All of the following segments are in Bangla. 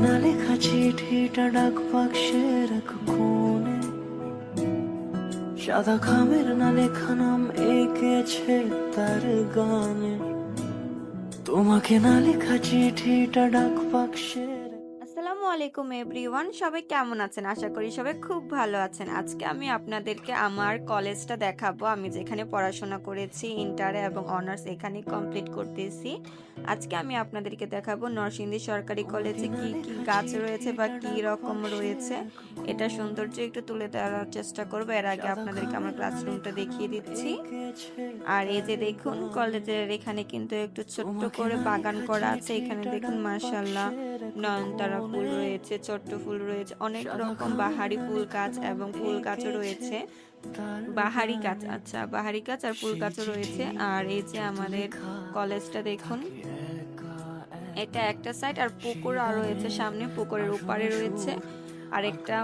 না লেখা চিঠিটা ডাক বাক্সের এক কোণে, সাদা খামের না লেখা নাম এঁকেছে তার গানে। তোমাকে না লেখা চিঠিটা ডাক বাক্সের। আসসালামু আলাইকুম এভরিওয়ান, সবাই কেমন আছেন? আশা করি সবাই খুব ভালো আছেন। আজকে আমি আপনাদেরকে আমার কলেজটা দেখাবো। আমি যেখানে পড়াশোনা করেছি ইন্টারে এবং অনার্স এখানে কমপ্লিট করতেছি। আজকে আমি আপনাদেরকে দেখাবো নরসিংদী সরকারি কলেজে কি কি গাছ রয়েছে বা কি রকম রয়েছে, এটা সৌন্দর্য একটু তুলে ধরার চেষ্টা করবো। এর আগে আপনাদেরকে আমার ক্লাসরুমটা দেখিয়ে দিচ্ছি। আর এই যে দেখুন কলেজের এখানে কিন্তু একটু ছোট্ট করে বাগান করা আছে। এখানে দেখুন মাশাআল্লাহ নয়নতারা ফুল রয়েছে, ছোট্ট ফুল রয়েছে, অনেক রকম বাহারি ফুল গাছ এবং ফুল গাছও রয়েছে। বাহারি গাছ, আচ্ছা বাহারি গাছ আর ফুল গাছও রয়েছে। আর এই যে আমাদের কলেজটা দেখুন, এটা একটা সাইড আর পুকুর আর রয়েছে সামনে, পুকুরের ওপারে রয়েছে আরেকটা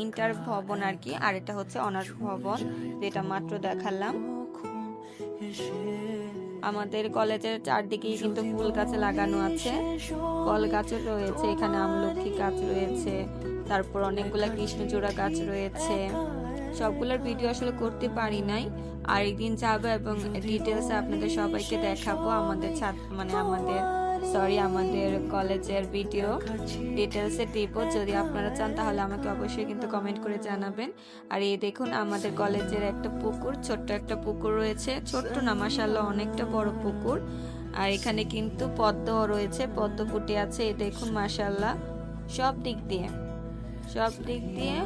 ইন্টার ভবন আর কি, আর এটা হচ্ছে অনার্স ভবন যেটা মাত্র দেখালাম। আমাদের কলেজের চারদিকেই কিন্তু ফুল গাছ লাগানো আছে, ফল গাছ রয়েছে, এখানে আমলকি গাছ রয়েছে, তারপর অনেকগুলা কৃষ্ণচূড়া গাছ রয়েছে। সবগুলোর ভিডিও আসলে করতে পারি নাই, আর একদিন যাবো এবং ডিটেলসে আপনাদের সবাইকে দেখাবো আমাদের আমাদের কলেজের ভিডিও ডিটেলসে দিব। যদি আপনারা চান তাহলে আমাকে অবশ্যই কিন্তু কমেন্ট করে জানাবেন। আর এই দেখুন আমাদের কলেজের একটা পুকুর, ছোট্ট একটা পুকুর রয়েছে, ছোট্ট না মাশাআল্লাহ অনেকটা বড় পুকুর। আর এখানে কিন্তু পদ্মও রয়েছে, পদ্ম ফুটে আছে। এই দেখুন মাশাআল্লাহ সব দিক দিয়ে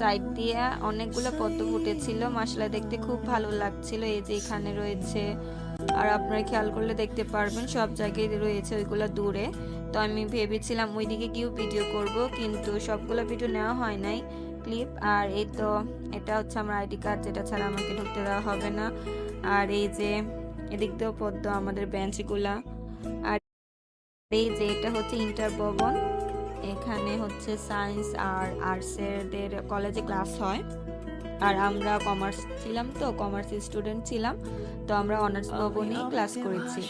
সাইড দিয়ে অনেকগুলো পদ্ম ফুটেছিল, মাশাআল্লাহ দেখতে খুব ভালো লাগছিল। এই যে এখানে রয়েছে, আর আপনারা খেয়াল করলে দেখতে পারবেন সব জায়গায় রয়েছে ওইগুলো দূরে। তো আমি ভেবেছিলাম ওইদিকে গিয়েও ভিডিও করব, কিন্তু সবগুলো ভিডিও নেওয়া হয় নাই ক্লিপ। আর এই তো এটা হচ্ছে আমার আইডি কার্ড, যেটা ছাড়া আমাকে ঢুকতে দেওয়া হবে না। আর এই যে এদিক দিয়েও পদ্ম আমাদের বেঞ্চগুলা। আর এই যে এটা হচ্ছে ইন্টার ভবন, এখানে হচ্ছে সায়েন্স আর আর্টসের কলেজে ক্লাস হয়। আর আমরা কমার্স ছিলাম, তো কমার্স স্টুডেন্ট ছিলাম, তো আমরা অনার্স ভবনে ক্লাস করেছি।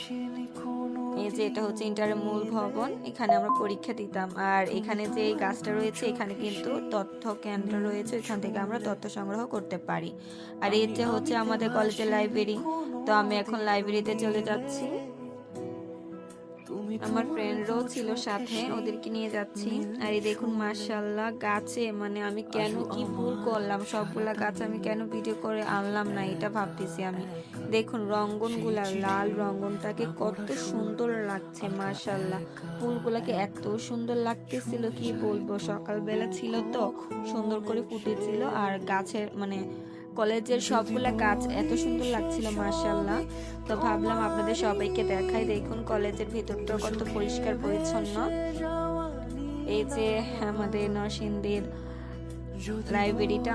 এই যে এটা হচ্ছে ইন্টারের মূল ভবন, এখানে আমরা পরীক্ষা দিতাম। আর এখানে যে গাছটা রয়েছে এখানে কিন্তু তথ্য কেন্দ্র রয়েছে, এখান থেকে আমরা তথ্য সংগ্রহ করতে পারি। আর এই যে হচ্ছে আমাদের কলেজের লাইব্রেরি, তো আমি এখন লাইব্রেরিতে চলে যাচ্ছি। আমার ফ্রেন্ডরাও ছিল সাথে, ওদেরকে নিয়ে যাচ্ছি। আর এই দেখুন মাশাআল্লাহ গাছে, মানে আমি কেন কি ভুল করলাম, সবগুলা গাছ আমি কেন ভিডিও করে আনলাম না এটা ভাবতেছি আমি। দেখুন রঙ্গনগুলা, লাল রঙ্গনটাকে কত সুন্দর লাগছে মাশাআল্লাহ, ফুলগুলাকে এত সুন্দর লাগতেছিল কি বলবো। সকালবেলা ছিল তো সুন্দর করে ফুটেছিল, আর গাছের কলেজের সবগুলা গাছ এত সুন্দর লাগছিল মাশাআল্লাহ। তো ভাবলাম আপনাদের সবাইকে দেখাই। দেখুন কলেজের ভিতরটা কত পরিষ্কার পরিচ্ছন্ন। এই যে আমাদের নরসিংদীর লাইব্রেরিটা,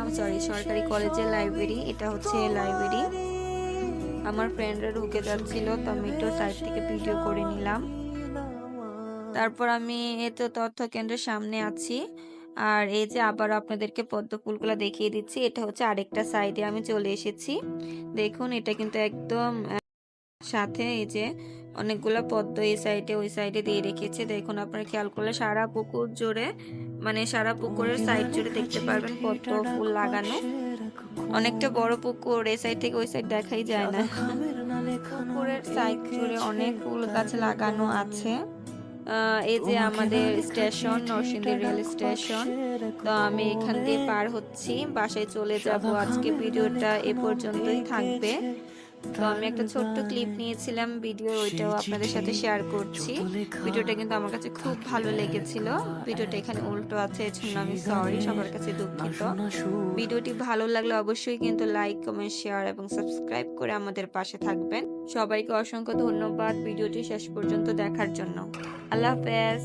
সরকারি কলেজের লাইব্রেরি, এটা হচ্ছে লাইব্রেরি। আমার ফ্রেন্ডরা ঢুকে যাচ্ছিল, তো আমি একটু সাইড থেকে ভিডিও করে নিলাম। তারপর আমি এই তো তথ্য কেন্দ্রের সামনে আছি। আর এই যে আবার আপনাদেরকে পদ্ম ফুলগুলো দেখিয়ে দিচ্ছি, এটা হচ্ছে আরেকটা সাইডে আমি চলে এসেছি। দেখুন এটা কিন্তু একদম সাথে এই যে অনেকগুলো পদ্ম এই সাইডে ওই সাইডে দিয়ে রেখেছে। দেখুন আপনারা খেয়াল করলে সারা পুকুর জুড়ে, সারা পুকুরের সাইড জুড়ে দেখতে পারবেন পদ্ম ফুল লাগানো। অনেকটা বড় পুকুর, এই সাইড থেকে ওই সাইড দেখাই যায় না। পুকুরের সাইড জুড়ে অনেক ফুল গাছ লাগানো আছে। এই যে আমাদের স্টেশন, নরসিংদী রেল স্টেশন। তো আমি এখান দিয়ে পার হচ্ছি, বাসায় চলে যাব। আজকে ভিডিওটা এ পর্যন্তই থাকবে। তো আমি একটা ছোট্ট ক্লিপ নিয়েছিলাম ভিডিও, ওইটাও আপনাদের সাথে শেয়ার করছি। ভিডিওটা কিন্তু আমার কাছে খুব ভালো লেগেছিল। ভিডিওটা এখানে উল্টো আছে, এজন্য আমি সরি, সবার কাছে দুঃখিত। ভিডিওটি ভালো লাগলে অবশ্যই কিন্তু লাইক, কমেন্ট, শেয়ার এবং সাবস্ক্রাইব করে আমাদের পাশে থাকবেন। সবাইকে অসংখ্য ধন্যবাদ ভিডিওটি শেষ পর্যন্ত দেখার জন্য। আল্লাহ হাফেজ।